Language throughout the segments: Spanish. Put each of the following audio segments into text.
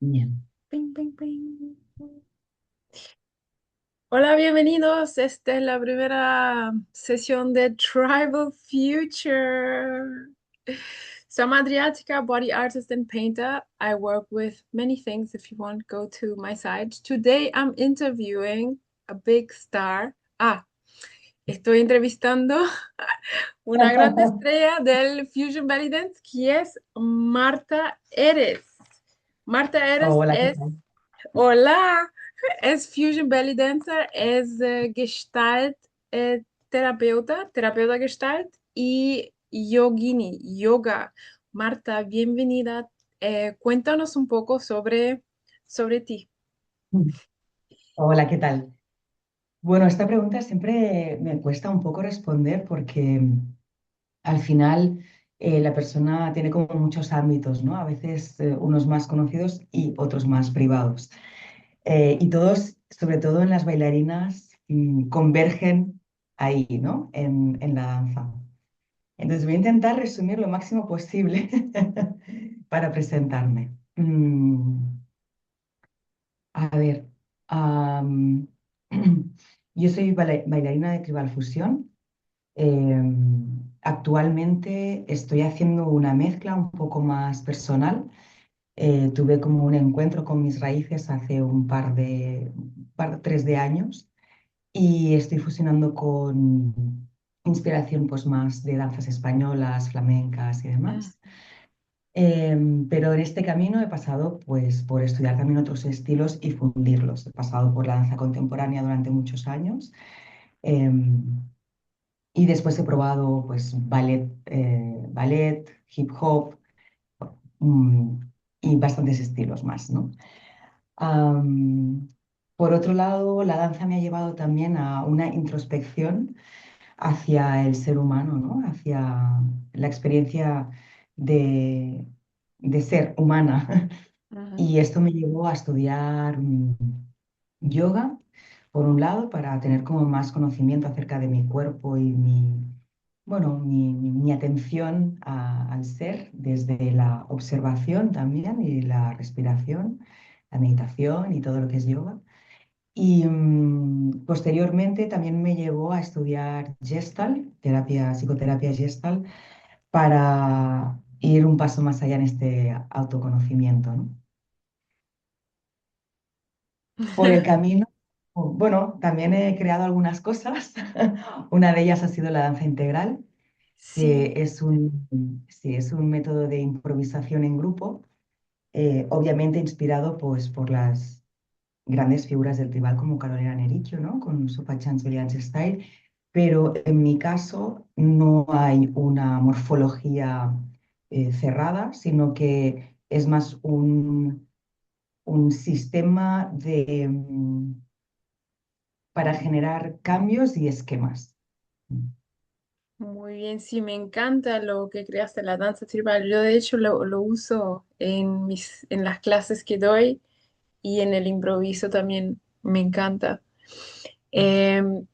Bien. Ping, ping, ping. Hola, bienvenidos. Esta es la primera sesión de Tribal Future. So I'm Adriatica, body artist and painter. I work with many things. If you want, go to my site. Today I'm interviewing a big star. Estoy entrevistando una gran estrella del Fusion Belly Dance, que es Marta Eres. Marta Eres Hola, ¿qué es tal? Hola, es Fusion Belly Dancer, es Gestalt terapeuta, terapeuta Gestalt y yogini, yoga. Marta, bienvenida. Cuéntanos un poco sobre ti. Hola, ¿qué tal? Bueno, esta pregunta siempre me cuesta un poco responder porque al final la persona tiene como muchos ámbitos, ¿no? A veces unos más conocidos y otros más privados. Y todos, sobre todo en las bailarinas, convergen ahí, ¿no? En la danza. Entonces voy a intentar resumir lo máximo posible para presentarme. A ver, am, yo soy bailarina de tribal fusión. Actualmente estoy haciendo una mezcla un poco más personal. Tuve como un encuentro con mis raíces hace tres de años y estoy fusionando con inspiración pues más de danzas españolas, flamencas y Mm. demás. Pero en este camino he pasado pues, por estudiar también otros estilos y fundirlos. He pasado por la danza contemporánea durante muchos años em, y después he probado pues, ballet, hip hop mm, y bastantes estilos más, ¿no? Am, por otro lado, la danza me ha llevado también a una introspección hacia el ser humano, ¿no? Hacia la experiencia de, de ser humana. Ujú. Y esto me llevó a estudiar yoga, por un lado, para tener como más conocimiento acerca de mi cuerpo y bueno, mi atención al ser, desde la observación también y la respiración, la meditación y todo lo que es yoga. Y posteriormente también me llevó a estudiar Gestalt, psicoterapia Gestalt, para ir un paso más allá en este autoconocimiento, ¿no? Por el camino, bueno, también he creado algunas cosas. Una de ellas ha sido la danza integral, que Sí. sí, es un método de improvisación en grupo, obviamente inspirado pues, por las grandes figuras del tribal como Carolina Nericchio, ¿no? Con su Pachance Dance Style, pero en mi caso no hay una morfología cerrada, sino que es más un sistema para generar cambios y esquemas. Muy bien, sí, me encanta lo que creaste, la danza tribal. Yo de hecho lo uso en las clases que doy y en el improviso también me encanta. Em,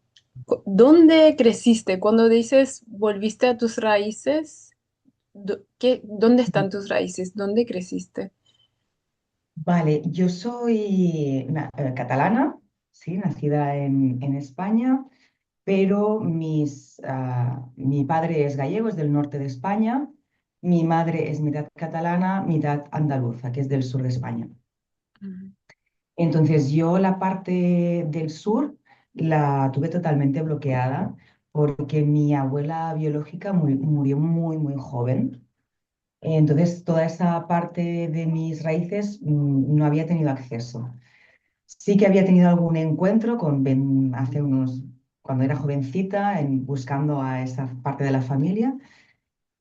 ¿Dónde creciste? Cuando dices volviste a tus raíces, ¿dónde están tus raíces? ¿Dónde creciste? Vale, yo soy catalana, sí, nacida en España, pero mi padre es gallego, es del norte de España, mi madre es mitad catalana, mitad andaluza, que es del sur de España. Ujú. Entonces yo la parte del sur la tuve totalmente bloqueada porque mi abuela biológica murió muy, muy joven. Entonces toda esa parte de mis raíces no había tenido acceso. Sí que había tenido algún encuentro cuando era jovencita, buscando a esa parte de la familia,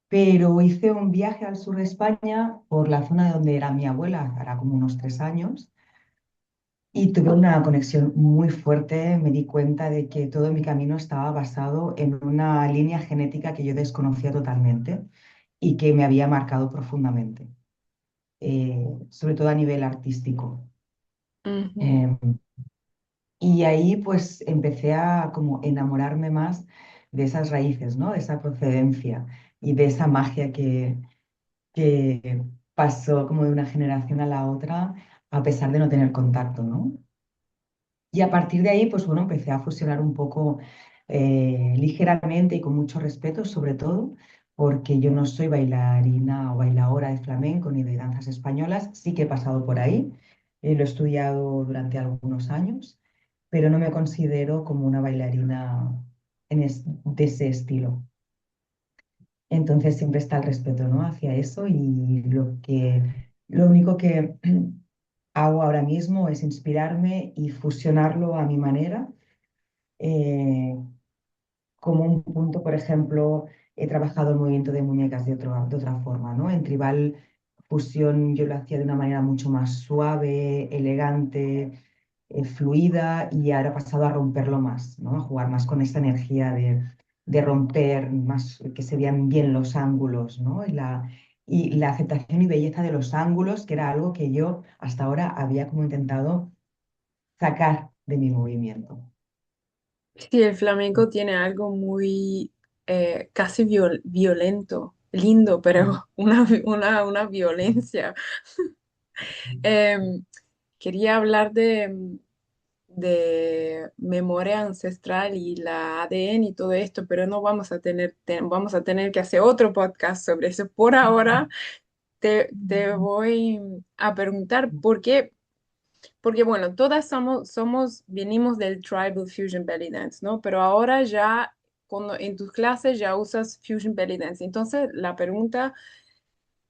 pero hice un viaje al sur de España por la zona de donde era mi abuela, hará como unos 3 años, y tuve una conexión muy fuerte. Me di cuenta de que todo mi camino estaba basado en una línea genética que yo desconocía totalmente y que me había marcado profundamente, sobre todo a nivel artístico. Ujú. Em, Y ahí pues empecé a como enamorarme más de esas raíces, ¿no? De esa procedencia y de esa magia que pasó como de una generación a la otra a pesar de no tener contacto, ¿no? Y a partir de ahí, pues bueno, empecé a fusionar un poco ligeramente y con mucho respeto, sobre todo, porque yo no soy bailarina o bailadora de flamenco ni de danzas españolas, sí que he pasado por ahí, lo he estudiado durante algunos años, pero no me considero como una bailarina de ese estilo. Entonces siempre está el respeto, ¿no? Hacia eso y lo único que hago ahora mismo es inspirarme y fusionarlo a mi manera. eh, Como un punto, por ejemplo, he trabajado el movimiento de muñecas de otra forma, ¿no? En tribal fusión yo lo hacía de una manera mucho más suave, elegante, fluida y ahora he pasado a romperlo más, ¿no? A jugar más con esta energía de romper, más que se vean bien los ángulos, ¿no? Y la aceptación y belleza de los ángulos, que era algo que yo hasta ahora había como intentado sacar de mi movimiento. Sí, el flamenco tiene algo muy casi violento, lindo, Mm. pero una violencia. Em, Quería hablar de memoria ancestral y la ADN y todo esto, pero no vamos a vamos a tener que hacer otro podcast sobre eso. Por ahora te voy a preguntar por qué. Porque bueno, todas venimos del Tribal Fusion Belly Dance, ¿no? Pero ahora ya, cuando en tus clases ya usas Fusion Belly Dance. Entonces, la pregunta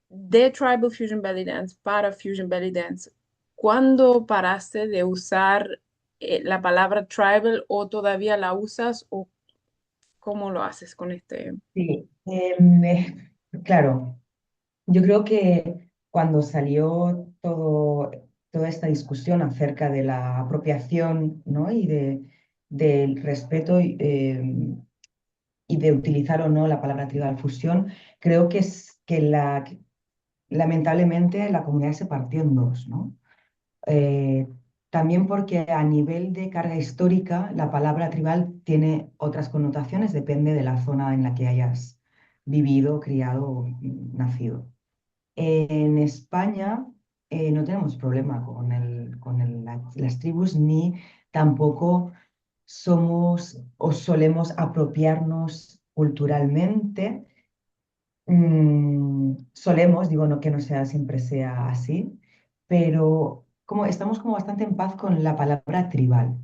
de Tribal Fusion Belly Dance para Fusion Belly Dance, ¿cuándo paraste de usar la palabra tribal o todavía la usas o cómo lo haces con este? Sí, claro. Yo creo que cuando salió toda esta discusión acerca de la apropiación, ¿no? Del respeto y de utilizar o no la palabra tribal fusión, creo que lamentablemente la comunidad se partió en dos, ¿no? Eh, También porque a nivel de carga histórica, la palabra tribal tiene otras connotaciones, depende de la zona en la que hayas vivido, criado o nacido. En España no tenemos problema las tribus ni tampoco somos o solemos apropiarnos culturalmente. Solemos, digo no que no sea siempre sea así, pero como estamos como bastante en paz con la palabra tribal.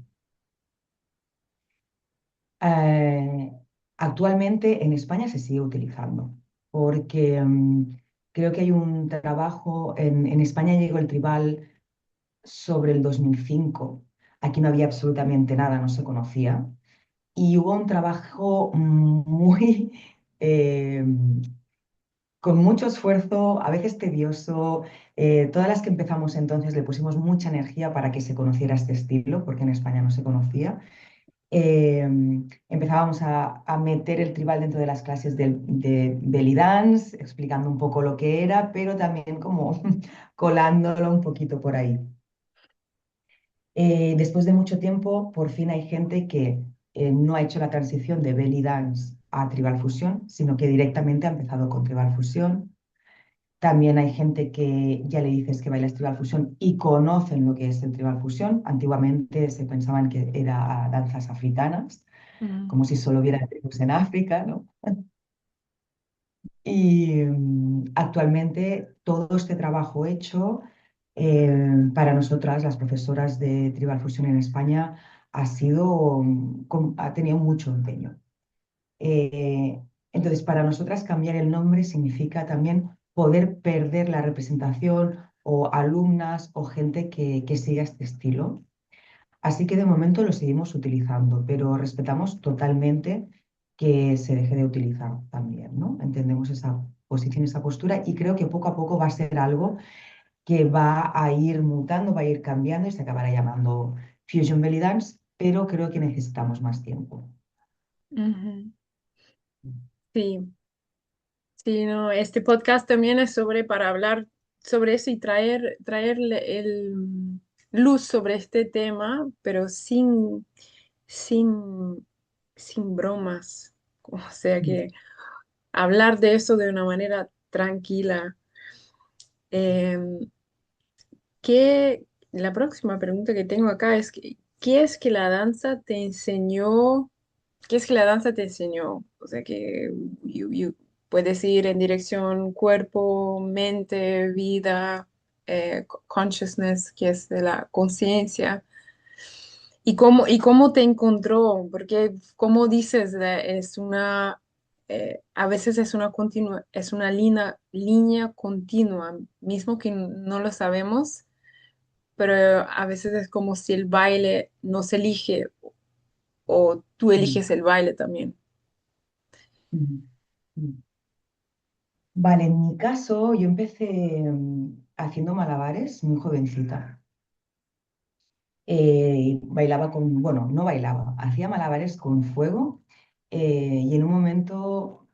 Eh, Actualmente en España se sigue utilizando porque creo que hay un trabajo, en España llegó el tribal sobre el 2005. Aquí no había absolutamente nada, no se conocía. Y hubo un trabajo muy, eh, con mucho esfuerzo, a veces tedioso. Todas las que empezamos entonces le pusimos mucha energía para que se conociera este estilo, porque en España no se conocía. Eh, Empezábamos a meter el tribal dentro de las clases de belly dance, explicando un poco lo que era, pero también como colándolo un poquito por ahí. Después de mucho tiempo, por fin hay gente que no ha hecho la transición de belly dance a tribal fusión, sino que directamente ha empezado con tribal fusión. También hay gente que ya le dices que baila tribal fusión y conocen lo que es el tribal fusión. Antiguamente se pensaban que era danzas africanas, Mm. como si solo hubiera tribus en África, ¿no? Y actualmente todo este trabajo hecho para nosotras, las profesoras de Tribal Fusion en España, ha tenido mucho empeño. Eh, entonces, para nosotras cambiar el nombre significa también poder perder la representación o alumnas o gente que siga este estilo. Así que de momento lo seguimos utilizando, pero respetamos totalmente que se deje de utilizar también, ¿no? Entendemos esa posición, esa postura y creo que poco a poco va a ser algo que va a ir mutando, va a ir cambiando y se acabará llamando Fusion Belly Dance, pero creo que necesitamos más tiempo. Ujú. Sí, sí, no, este podcast también es sobre para hablar sobre eso y traerle luz sobre este tema, pero sin, sin bromas. O sea que hablar de eso de una manera tranquila. Em, la próxima pregunta que tengo acá es que, ¿qué es que la danza te enseñó? ¿Qué es que la danza te enseñó? O sea que puedes ir en dirección cuerpo, mente, vida, consciousness, que es de la conciencia. Y cómo te encontró? Porque, como dices, es una, a veces es una continua, es una línea continua, mismo que no lo sabemos, pero a veces es como si el baile no se elige o tú Mm, eliges el baile también. mm, mm. Vale, en mi caso, yo empecé haciendo malabares muy jovencita. Y bailaba con, bueno, no bailaba, hacía malabares con fuego y en un momento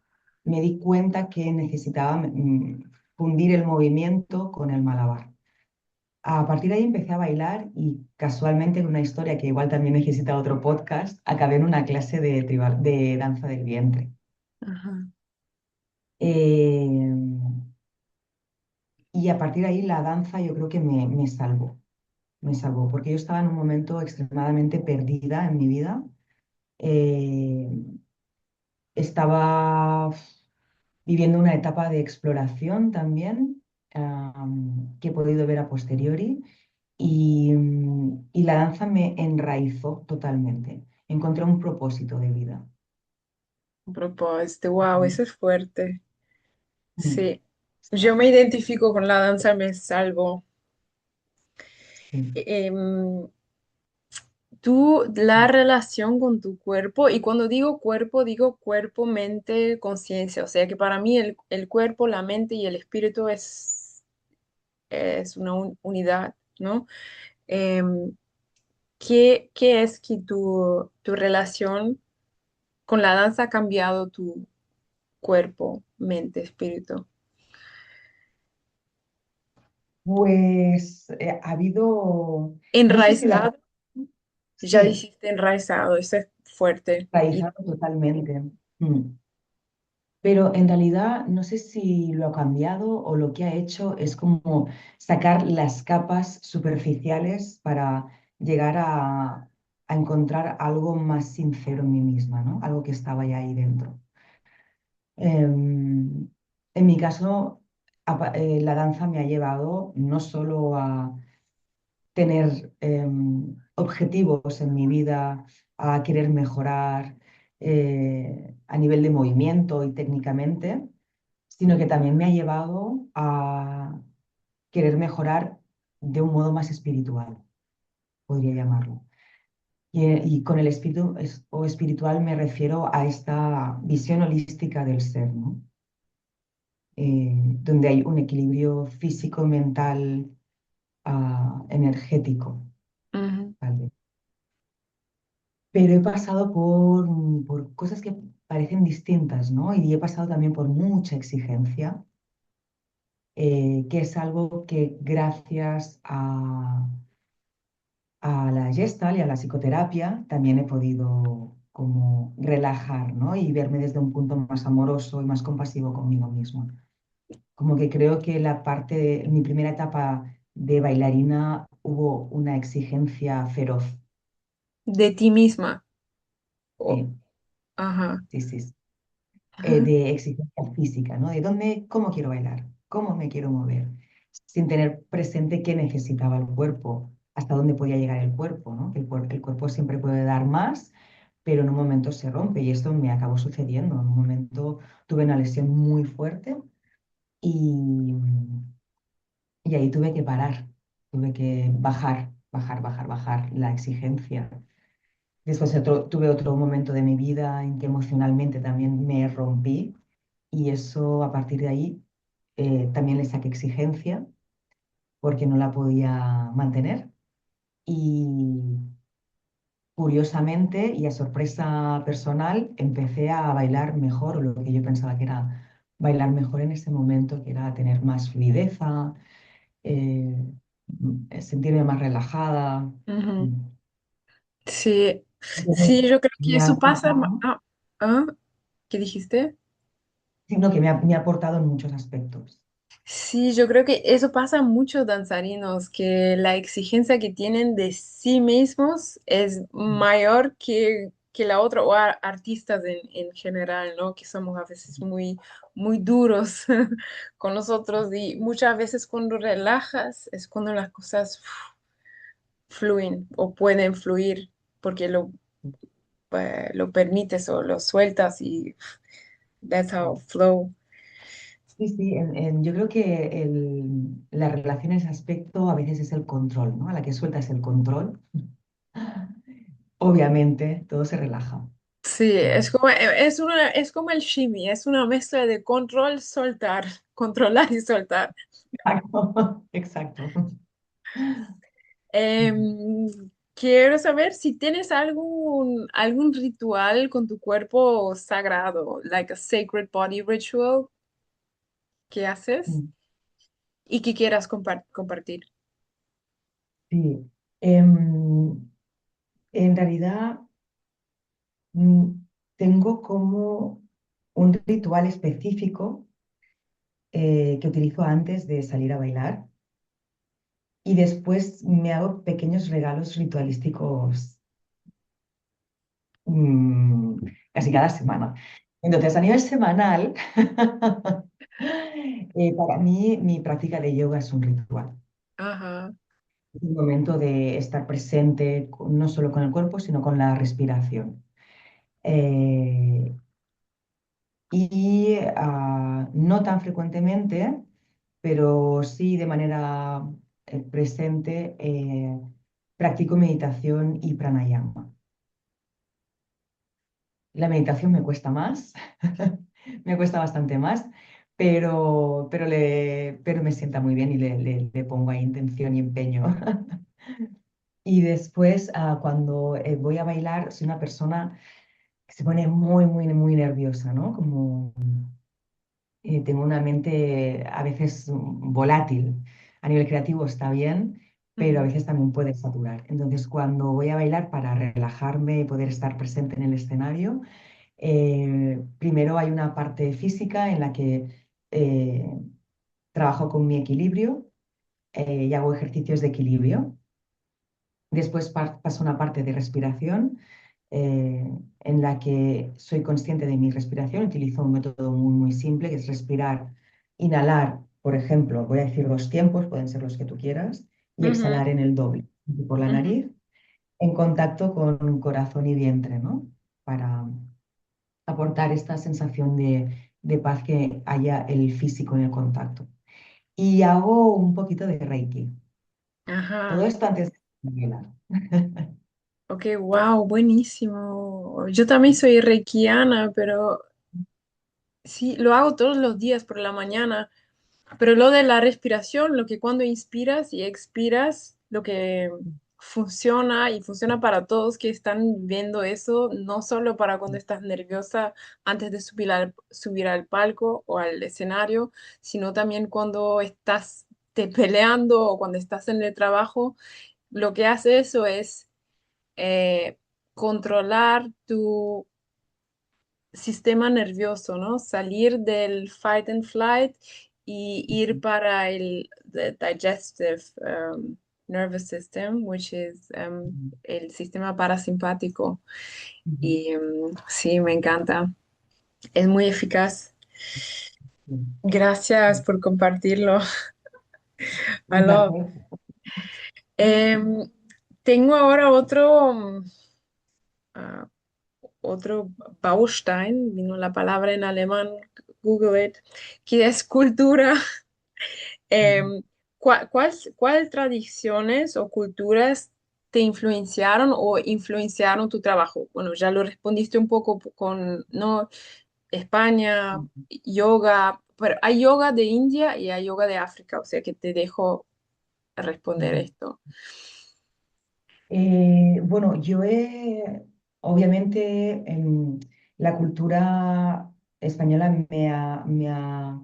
me di cuenta que necesitaba fundir el movimiento con el malabar. A partir de ahí empecé a bailar y casualmente en una historia que igual también necesita otro podcast, acabé en una clase de danza del vientre. Ajá. Eh, y a partir de ahí la danza yo creo que me salvó, porque yo estaba en un momento extremadamente perdida en mi vida. Eh, Estaba viviendo una etapa de exploración también, que he podido ver a posteriori, y la danza me enraizó totalmente. Encontré un propósito de vida. Un propósito, wow, eso es fuerte. Mm, Sí, yo me identifico con la danza, me salvo. sí. Em, Tú, la relación con tu cuerpo, y cuando digo cuerpo, mente, conciencia, o sea que para mí el cuerpo, la mente y el espíritu es una unidad, ¿no? Em, ¿Qué es que tu relación con la danza ha cambiado tu cuerpo, mente, espíritu? Pues ha habido, no sé si la... Enraizado, ya Sí, dijiste enraizado, eso es fuerte. Y enraizado totalmente. Mm. Pero en realidad no sé si lo ha cambiado o lo que ha hecho es como sacar las capas superficiales para llegar a encontrar algo más sincero en mí misma, ¿no? Algo que estaba ya ahí dentro. En mi caso, la danza me ha llevado no solo a tener objetivos en mi vida, a querer mejorar a nivel de movimiento y técnicamente, sino que también me ha llevado a querer mejorar de un modo más espiritual, podría llamarlo. Y con el espíritu o espiritual me refiero a esta visión holística del ser, ¿no? Donde hay un equilibrio físico, mental, energético, ujú, tal vez. Pero he pasado por cosas que parecen distintas, ¿no? Y he pasado también por mucha exigencia, que es algo que gracias a la Gestalt y a la psicoterapia también he podido como relajar, ¿no? Y verme desde un punto más amoroso y más compasivo conmigo mismo. Como que creo que en mi primera etapa de bailarina hubo una exigencia feroz. de ti misma. O- Sí, ajá. sí, sí. Ajá. De exigencia física, ¿no? De dónde, cómo quiero bailar, cómo me quiero mover, sin tener presente qué necesitaba el cuerpo, hasta dónde podía llegar el cuerpo, ¿no? Que el cuerpo siempre puede dar más, pero en un momento se rompe y esto me acabó sucediendo. En un momento tuve una lesión muy fuerte y, y ahí tuve que parar, tuve que bajar la exigencia. Después tuve otro momento de mi vida en que emocionalmente también me rompí y eso a partir de ahí también le saqué exigencia porque no la podía mantener y curiosamente y a sorpresa personal empecé a bailar mejor, o lo que yo pensaba que era bailar mejor en ese momento, que era tener más fluideza, eh, sentirme más relajada. Ujú. Mm. Sí, Entonces, sí, yo creo que me ha eso pasa. aportado, Ah, ¿qué dijiste? sino que me ha aportado en muchos aspectos. Sí, yo creo que eso pasa a muchos danzarinos, que la exigencia que tienen de sí mismos es mayor que la otra, o artistas en general, ¿no? Que somos a veces muy, muy duros con nosotros y muchas veces cuando relajas es cuando las cosas fluyen o pueden fluir porque lo permites o lo sueltas y that's how Sí, flow. sí, sí, yo creo que la relación en ese aspecto a veces es el control, ¿no? A la que sueltas el control, obviamente todo se relaja. Sí, Mm. es como el shimmy, es una mezcla de control, soltar, controlar y soltar. Exacto, exacto. Quiero saber si tienes algún ritual con tu cuerpo sagrado, like a sacred body ritual que haces Mm. y que quieras compartir. Sí. En realidad mm, tengo como un ritual específico que utilizo antes de salir a bailar y después me hago pequeños regalos ritualísticos mm, casi cada semana. Entonces, a nivel semanal, para mí mi práctica de yoga es un ritual. Ajá. Es un momento de estar presente no solo con el cuerpo, sino con la respiración. Eh, y no tan frecuentemente, pero sí de manera presente, practico meditación y pranayama. La meditación me cuesta más, me cuesta bastante más, pero me sienta muy bien y le pongo ahí intención y empeño. Y después, cuando voy a bailar, soy una persona que se pone muy, muy, muy nerviosa, ¿no? Como tengo una mente a veces volátil. A nivel creativo está bien, pero a Ujú, veces también puede saturar. Entonces, cuando voy a bailar para relajarme y poder estar presente en el escenario, primero hay una parte física en la que trabajo con mi equilibrio y hago ejercicios de equilibrio. Después paso una parte de respiración en la que soy consciente de mi respiración. Utilizo un método muy, muy simple que es respirar, inhalar, por ejemplo, voy a decir dos tiempos, pueden ser los que tú quieras, y ujú, exhalar en el doble, por la ujú. nariz, en contacto con corazón y vientre, ¿no? Para aportar esta sensación de paz que haya el físico en el contacto. Y hago un poquito de Reiki. Todo Ajá. esto antes de bailar. Ok, wow, buenísimo. Yo también soy reikiana, pero sí, lo hago todos los días por la mañana. Pero lo de la respiración, lo que cuando inspiras y expiras, lo que funciona y funciona para todos que están viendo eso, no solo para cuando estás nerviosa antes de subir al palco o al escenario, sino también cuando estás te peleando o cuando estás en el trabajo. Lo que hace eso es controlar tu sistema nervioso, ¿no? Salir del fight and flight y ir para the digestive nervous system, which is el sistema parasimpático. Y sí, me encanta. Es muy eficaz. Gracias por compartirlo. I Un love. placer. Em, tengo ahora ah, otro Baustein, vino la palabra en alemán, Google it, que es cultura. Em, ¿cuál tradiciones o culturas te influenciaron o influenciaron tu trabajo? Bueno, ya lo respondiste un poco con, ¿no? España, yoga, pero hay yoga de India y hay yoga de África, o sea que te dejo responder esto. Bueno, obviamente, la cultura española me ha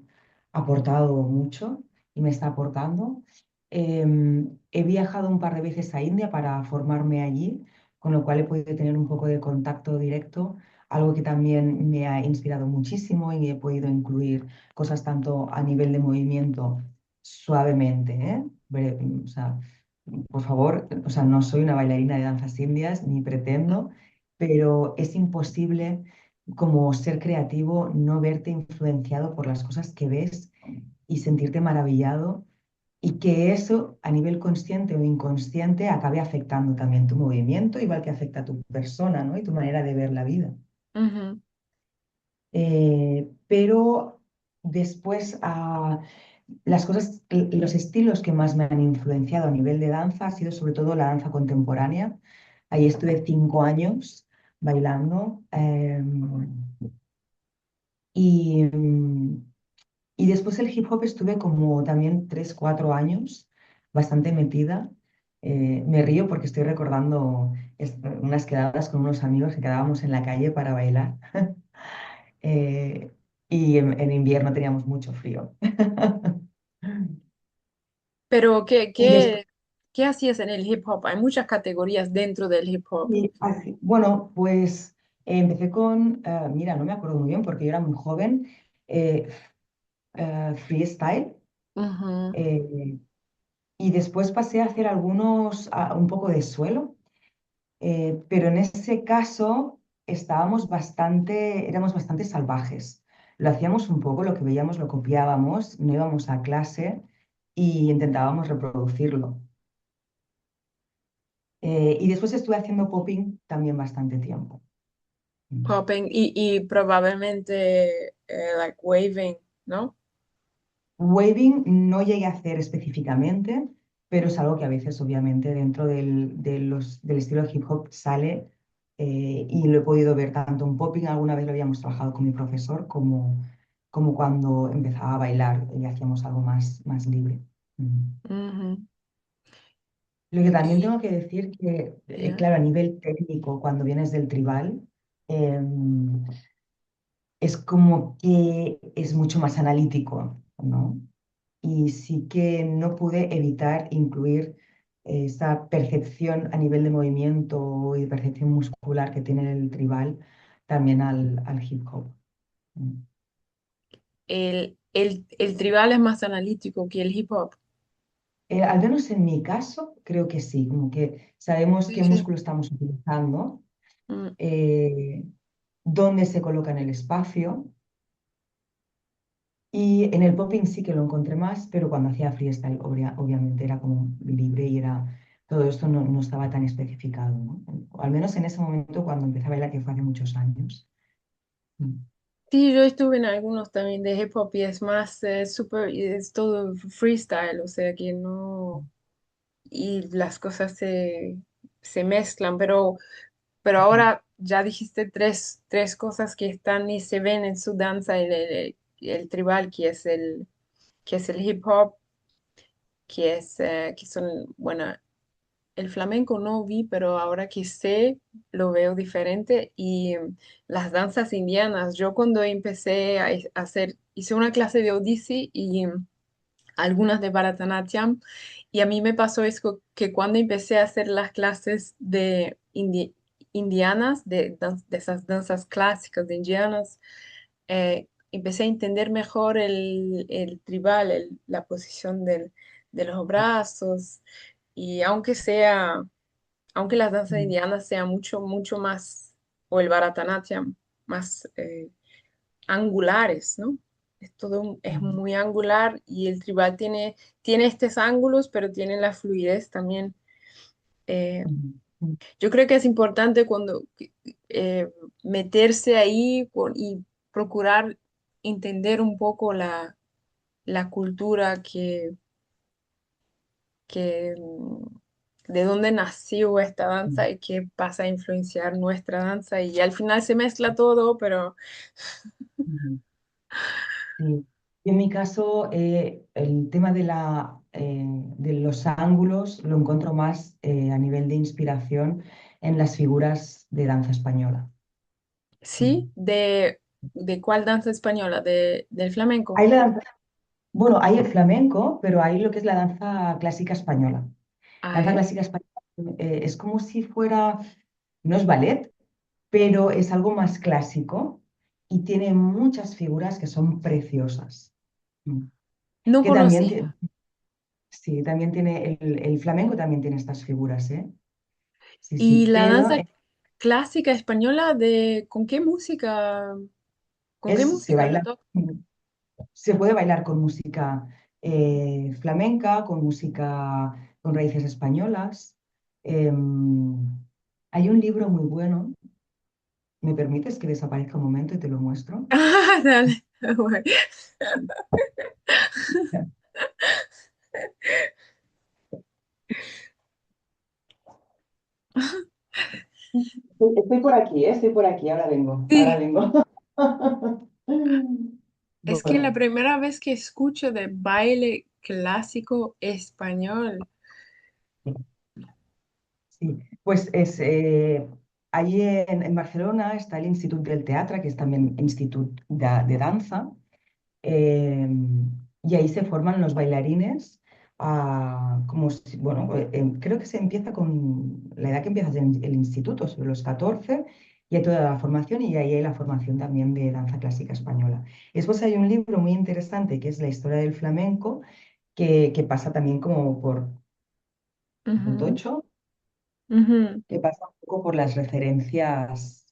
aportado mucho y me está aportando. He viajado un par de veces a India para formarme allí, con lo cual he podido tener un poco de contacto directo. algo que también me ha inspirado muchísimo y he podido incluir cosas tanto a nivel de movimiento suavemente, ¿eh? O sea, por favor, o sea, no soy una bailarina de danzas indias ni pretendo, pero es imposible como ser creativo no verte influenciado por las cosas que ves y sentirte maravillado y que eso a nivel consciente o inconsciente acabe afectando también tu movimiento, igual que afecta a tu persona, ¿no? Y tu manera de ver la vida. Ujú. Pero después, las cosas, los estilos que más me han influenciado a nivel de danza ha sido sobre todo la danza contemporánea. Ahí estuve 5 años bailando. Y, y después el hip hop estuve como también 3, 4 años bastante metida. Me río porque estoy recordando unas quedadas con unos amigos que quedábamos en la calle para bailar. Eh, y en invierno teníamos mucho frío. Pero, Y después, ¿qué hacías en el hip hop? Hay muchas categorías dentro del hip hop. bueno, pues empecé con, mira, no me acuerdo muy bien porque yo era muy joven, eh, freestyle. Ujú. eh, y después pasé a hacer un poco de suelo, pero en ese caso éramos bastante salvajes. Lo hacíamos un poco, lo que veíamos lo copiábamos, no íbamos a clase y intentábamos reproducirlo. Y después estuve haciendo popping también bastante tiempo. Mm. Popping y probablemente like waving, ¿no? Waving no llegué a hacer específicamente, pero es algo que a veces obviamente dentro del estilo hip hop sale, y lo he podido ver tanto en popping, alguna vez lo habíamos trabajado con mi profesor, como cuando empezaba a bailar y hacíamos algo más libre. Mm. Ujú. Lo que también Y tengo que decir que, ya. claro, a nivel técnico, cuando vienes del tribal, es como que es mucho más analítico, ¿no? Y sí que no pude evitar incluir esa percepción a nivel de movimiento y de percepción muscular que tiene el tribal también al hip hop. Mm. El tribal es más analítico que el hip hop. Al menos en mi caso, creo que sí, como que sabemos Sí, qué sí. músculo estamos utilizando, Mm. eh, dónde se coloca en el espacio. Y en el popping sí que lo encontré más, pero cuando hacía freestyle, obviamente era como libre y todo esto no estaba tan especificado, ¿no? O al menos en ese momento cuando empecé a bailar, que fue hace muchos años. Mm. Sí, yo estuve en algunos también de hip hop y es más súper, y es todo freestyle, o sea que no, y las cosas se mezclan, pero ahora ya dijiste tres cosas que están y se ven en su danza, el tribal, que es el hip hop, que son, bueno, el flamenco no vi, pero ahora que sé, lo veo diferente. Y las danzas indianas, yo cuando empecé a hacer, hice una clase de Odissi y algunas de Bharatanatyam, y a mí me pasó eso que cuando empecé a hacer las clases de indianas, de esas danzas clásicas de indianas, empecé a entender mejor el tribal, la posición de los brazos, y aunque las danzas Mm. indianas sean mucho más, o el Bharatanatyam, más angulares, ¿no? Es Mm. muy angular y el tribal tiene estos ángulos, pero tiene la fluidez también. Eh, Mm. Mm. yo creo que es importante cuando eh, meterse ahí y procurar entender un poco la cultura de dónde nació esta danza Mm. y qué pasa a influenciar nuestra danza. Y al final se mezcla todo, pero Mm. Sí. Y en mi caso, el tema de los ángulos lo encuentro más a nivel de inspiración en las figuras de danza española. sí, Mm. ¿de cuál danza española? Del flamenco. Hay la danza Bueno, hay el flamenco, pero hay lo que es la danza clásica española. A La danza ver. clásica española es como si fuera, no es ballet, pero es algo más clásico y tiene muchas figuras que son preciosas. Mm. No Que también, conocía. sí, también tiene, el flamenco también tiene estas figuras, ¿eh? Sí, ¿Y sí, la pero danza clásica española de con qué música? ¿Con qué se música lo baila, toca? se puede bailar con música flamenca, con música con raíces españolas. Em, Hay un libro muy bueno. ¿Me permites que desaparezca un momento y te lo muestro? Ah, dale. Bueno. Estoy por aquí, ¿eh? Estoy por aquí, ahora vengo, ahora Sí, vengo. es que la Bueno, primera vez que escucho de baile clásico español. sí, pues allí en Barcelona está el Institut del Teatre, que es también institut de danza, eh, y ahí se forman los bailarines, bueno, creo que se empieza con la edad que empiezas en el instituto, sobre los 14, y hay toda la formación, y ahí hay la formación también de danza clásica española. Después hay un libro muy interesante que es La historia del flamenco, que pasa también como por Ujú, Tocho, ujú. que pasa un poco por las referencias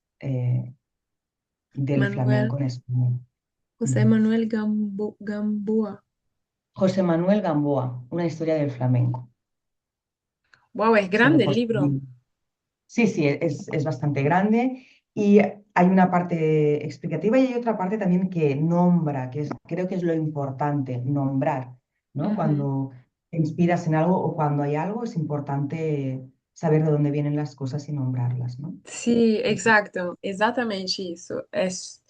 del Manuel, flamenco en España. José Ujú. Manuel Gamboa. José Manuel Gamboa, una historia del flamenco. Wow, es Sobre grande el José libro. Manuel. Sí, sí, es bastante grande y hay una parte explicativa y hay otra parte también que nombra, creo que es lo importante, nombrar, ¿no? Ujú. Cuando te inspiras en algo o cuando hay algo, es importante saber de dónde vienen las cosas y nombrarlas, ¿no? Sí, exacto, exactamente eso. Es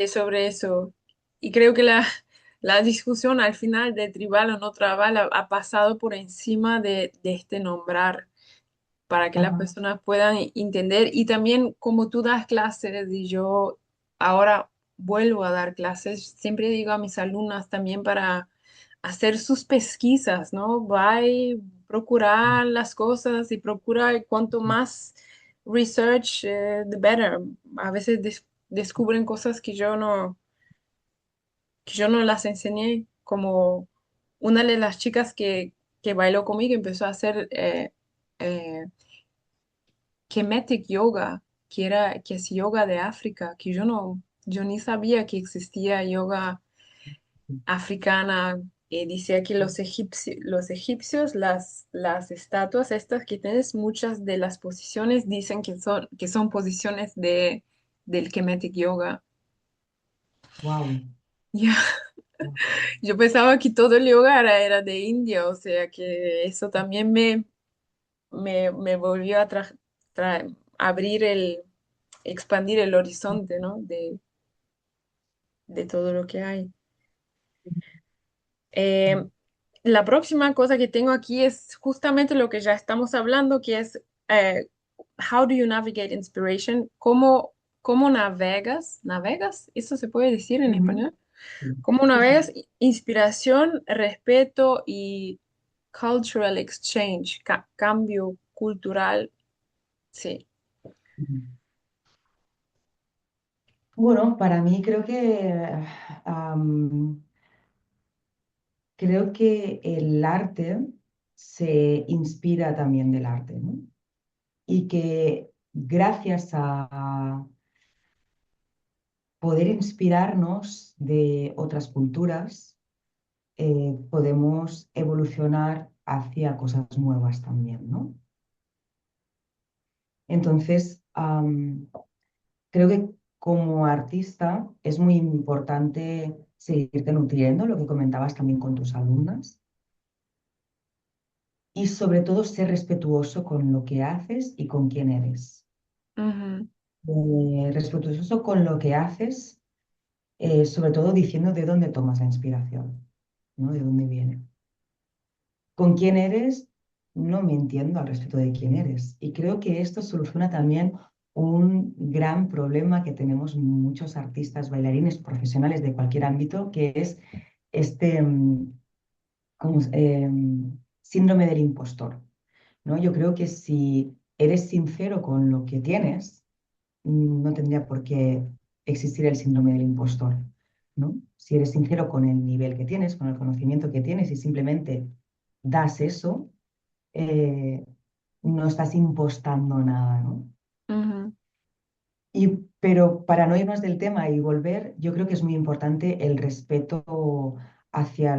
sobre eso. Y creo que la discusión al final de tribal o no tribal ha pasado por encima de este nombrar para que las Ajá, personas puedan entender. Y también como tú das clases y yo ahora vuelvo a dar clases, siempre digo a mis alumnas también para hacer sus pesquisas, ¿no? Va y procurar las cosas y procura cuanto más research, the better. A veces descubren cosas que yo no las enseñé, como una de las chicas que bailó conmigo empezó a hacer eh, Kemetic Yoga, que es yoga de África, que yo ni sabía que existía yoga africana. Decía que los egipcios, las estatuas estas que tienes, muchas de las posiciones dicen que son posiciones del Kemetic Yoga. wow. Ya, yo pensaba que todo el yoga era de India, o sea que eso también me volvió a abrir expandir el horizonte, ¿no? De todo lo que hay. Eh, la próxima cosa que tengo aquí es justamente lo que ya estamos hablando, que es how do you navigate inspiration? ¿Cómo navegas? ¿Navegas? ¿Eso se puede decir en Ujú. español? Sí, ¿Cómo sí, sí. navegas? Inspiración, respeto y cultural exchange, cambio cultural. Sí. Ujú. Bueno, para mí creo que el arte se inspira también del arte, ¿no? Y que gracias a poder inspirarnos de otras culturas, podemos evolucionar hacia cosas nuevas también, ¿no? Entonces, creo que como artista es muy importante seguirte nutriendo, lo que comentabas también con tus alumnas, y sobre todo ser respetuoso con lo que haces y con quién eres. Ujú, Respetuoso con lo que haces, sobre todo diciendo de dónde tomas la inspiración, ¿no? De dónde viene. Con quién eres, no me entiendo al respecto de quién eres. Y creo que esto soluciona también un gran problema que tenemos muchos artistas, bailarines, profesionales de cualquier ámbito, que es este síndrome del impostor, ¿no? Yo creo que si eres sincero con lo que tienes, no tendría por qué existir el síndrome del impostor, ¿no? Si eres sincero con el nivel que tienes, con el conocimiento que tienes y simplemente das eso, eh, no estás impostando nada, ¿no? Ujú, Pero para no irnos del tema y volver, yo creo que es muy importante el respeto hacia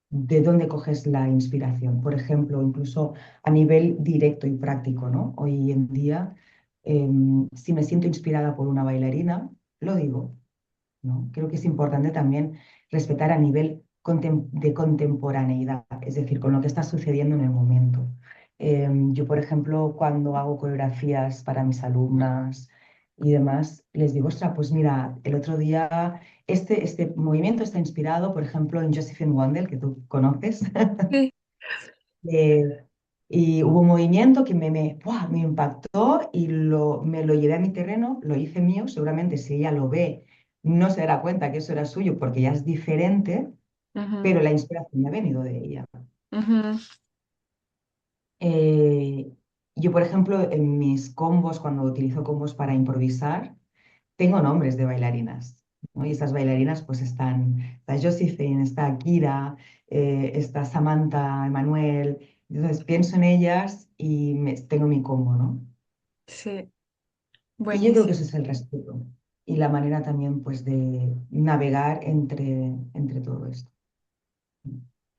de dónde coges la inspiración. Por ejemplo, incluso a nivel directo y práctico, ¿no? Hoy en día, si me siento inspirada por una bailarina, lo digo, ¿no? Creo que es importante también respetar a nivel de contemporaneidad, es decir, con lo que está sucediendo en el momento. Yo, por ejemplo, cuando hago coreografías para mis alumnas y demás, les digo, ostras, pues mira, el otro día este movimiento está inspirado, por ejemplo, en Josephine Wondel, que tú conoces. sí. Eh, y hubo un movimiento que ¡buah! Me impactó y me lo llevé a mi terreno, lo hice mío. Seguramente si ella lo ve, no se dará cuenta que eso era suyo porque ya es diferente, Ujú, pero la inspiración me ha venido de ella. ujú, Eh, yo, por ejemplo, en mis combos, cuando utilizo combos para improvisar, tengo nombres de bailarinas, ¿no? Y estas bailarinas pues está Josephine, está Kira, está Samantha, Emanuel. Entonces pienso en ellas y tengo mi combo, ¿no? sí, Y yo creo que buenísimo. eso es el respeto y la manera también pues de navegar entre todo esto.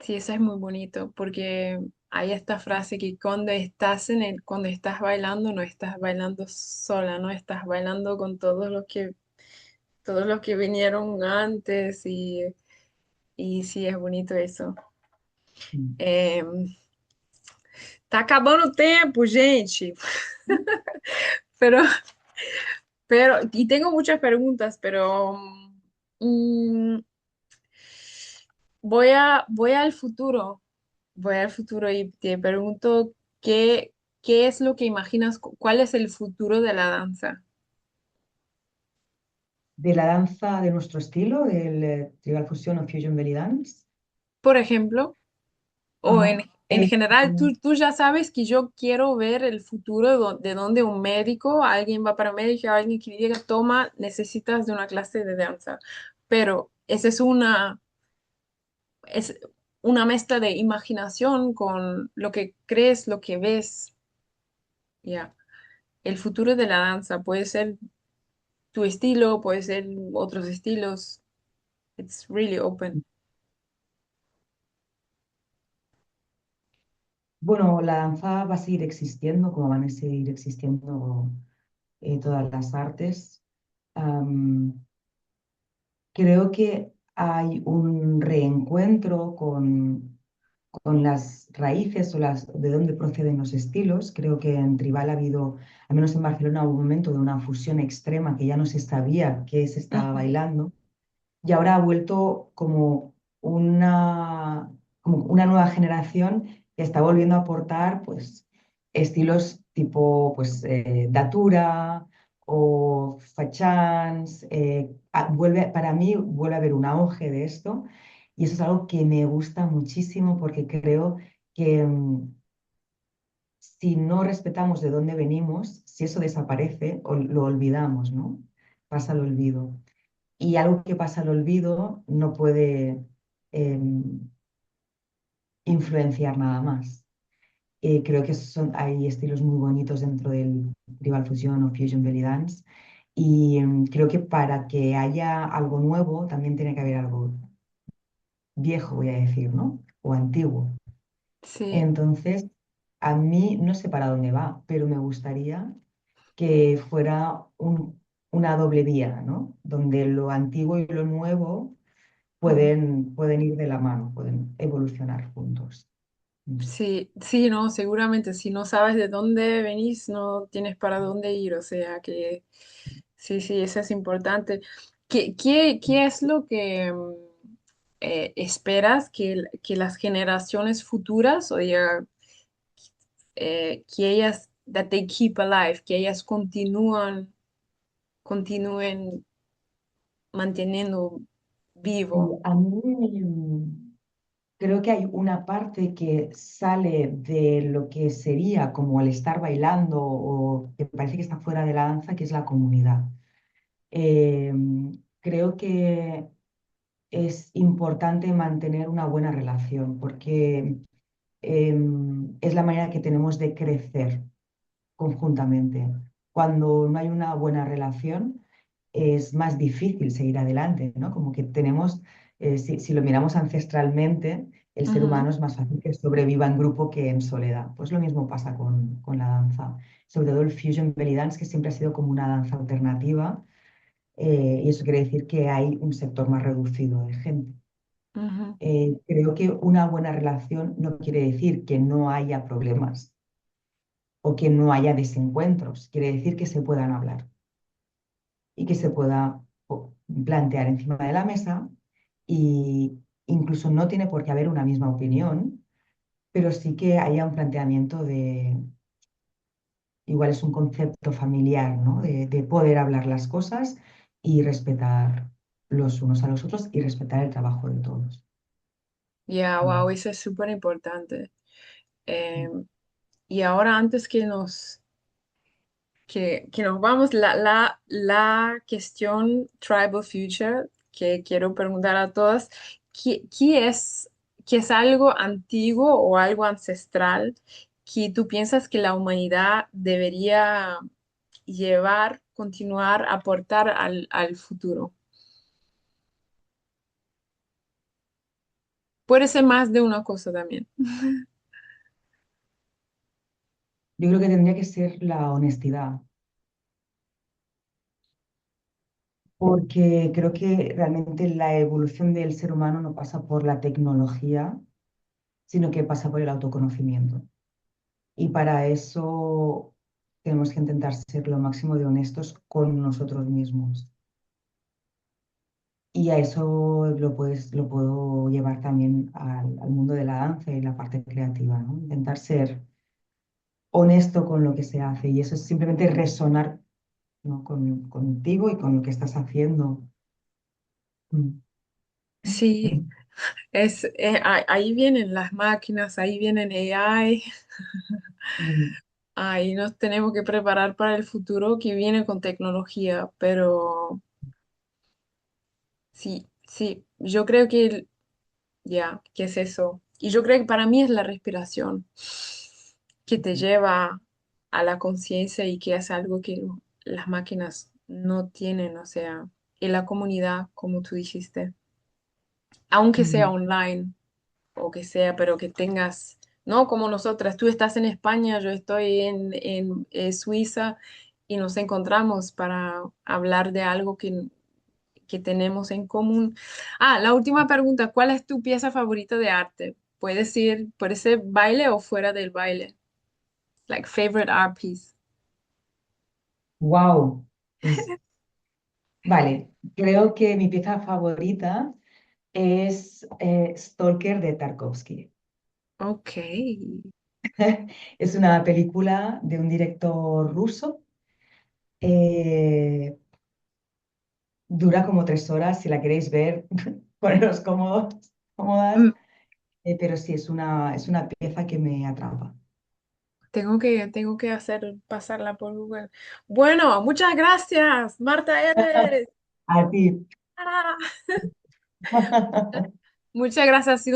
Sí, eso es muy bonito porque hay esta frase que cuando estás cuando estás bailando, no estás bailando sola, no estás bailando con todos los que vinieron antes y sí, es bonito eso. Mm. É, tá acabando o tempo, gente. Pero, y tengo muchas preguntas, pero mm, voy al futuro. Voy al futuro y te pregunto qué es lo que imaginas, cuál es el futuro de la danza. De la danza de nuestro estilo, del Tribal Fusion o Fusion Belly Dance. Por ejemplo, o Ajá. en general, tú ya sabes que yo quiero ver el futuro de donde un médico, alguien va para médico, alguien que diga, toma, necesitas de una clase de danza. Pero esa es una mezcla de imaginación con lo que crees, lo que ves. Ya. El futuro de la danza puede ser tu estilo, puede ser otros estilos. It's really open. Bueno, la danza va a seguir existiendo, como van a seguir existiendo todas las artes. Am, Creo que hay un reencuentro con las raíces o de dónde proceden los estilos. Creo que en Tribal ha habido, al menos en Barcelona, hubo un momento de una fusión extrema que ya no se sabía qué se estaba Ujú, bailando y ahora ha vuelto como una nueva generación que está volviendo a aportar pues, estilos tipo pues, Datura o Fachans. Para mí vuelve a haber un auge de esto y eso es algo que me gusta muchísimo porque creo que si no respetamos de dónde venimos, si eso desaparece, lo olvidamos, ¿no? Pasa al olvido. Y algo que pasa al olvido no puede influenciar nada más. Creo que hay estilos muy bonitos dentro del Tribal Fusion o Fusion Belly Dance. Y creo que para que haya algo nuevo también tiene que haber algo viejo, voy a decir, ¿no? O antiguo. sí, Entonces, a mí no sé para dónde va, pero me gustaría que fuera una doble vía, ¿no? Donde lo antiguo y lo nuevo ujú. pueden ir de la mano, pueden evolucionar juntos. Mm. Sí, sí, no, seguramente si no sabes de dónde venís, no tienes para dónde ir, o sea que sí, sí, eso es importante. ¿Qué es lo que esperas que las generaciones futuras, o diga, que ellas, that they keep alive, que ellas continúen manteniendo Y vivo? a mí creo que hay una parte que sale de lo que sería como el estar bailando o que parece que está fuera de la danza, que es la comunidad. Eh, Creo que es importante mantener una buena relación porque es la manera que tenemos de crecer conjuntamente. Cuando no hay una buena relación, es más difícil seguir adelante, ¿no? Como que tenemos, si lo miramos ancestralmente, el ser Ujú, humano es más fácil que sobreviva en grupo que en soledad. Pues lo mismo pasa con la danza. Sobre todo el Fusion Belly Dance, que siempre ha sido como una danza alternativa, y eso quiere decir que hay un sector más reducido de gente. ujú. Creo que una buena relación no quiere decir que no haya problemas o que no haya desencuentros, quiere decir que se puedan hablar y que se pueda plantear encima de la mesa y incluso no tiene por qué haber una misma opinión, pero sí que haya un planteamiento igual es un concepto familiar, ¿no? De poder hablar las cosas y respetar los unos a los otros y respetar el trabajo de todos. Ya, wow, Mm. eso es súper importante. Y ahora antes que nos vamos, la cuestión Tribal Future que quiero preguntar a todas, ¿qué es algo antiguo o algo ancestral que tú piensas que la humanidad debería llevar, continuar, aportar al futuro? Puede ser más de una cosa también. Yo creo que tendría que ser la honestidad, porque creo que realmente la evolución del ser humano no pasa por la tecnología, sino que pasa por el autoconocimiento. Y para eso tenemos que intentar ser lo máximo de honestos con nosotros mismos. Y a eso lo puedo llevar también al mundo de la danza y la parte creativa, ¿no? Intentar ser honesto con lo que se hace y eso es simplemente resonar, ¿no? Contigo y con lo que estás haciendo. Mm. Sí, ahí vienen las máquinas, ahí vienen AI. Mm. Ahí nos tenemos que preparar para el futuro que viene con tecnología, pero sí, sí, yo creo que ya, ¿qué es eso? Y yo creo que para mí es la respiración que te lleva a la conciencia y que es algo que las máquinas no tienen, o sea, en la comunidad, como tú dijiste, aunque sea Mm. online o que sea, pero que tengas, no como nosotras, tú estás en España, yo estoy en Suiza y nos encontramos para hablar de algo que tenemos en común. Ah, la última pregunta, ¿cuál es tu pieza favorita de arte? Puede ser baile o fuera del baile. Like favorite art piece. Wow. Pues vale, creo que mi pieza favorita es Stalker de Tarkovsky. Ok. Es una película de un director ruso. eh, Dura como 3 horas, si la queréis ver, poneros cómodos, cómodas. Mm, Pero sí, es una pieza que me atrapa. tengo que hacer, pasarla por Google. Bueno, muchas gracias, Marta Eres. A ti. Ah, muchas gracias. Ha sido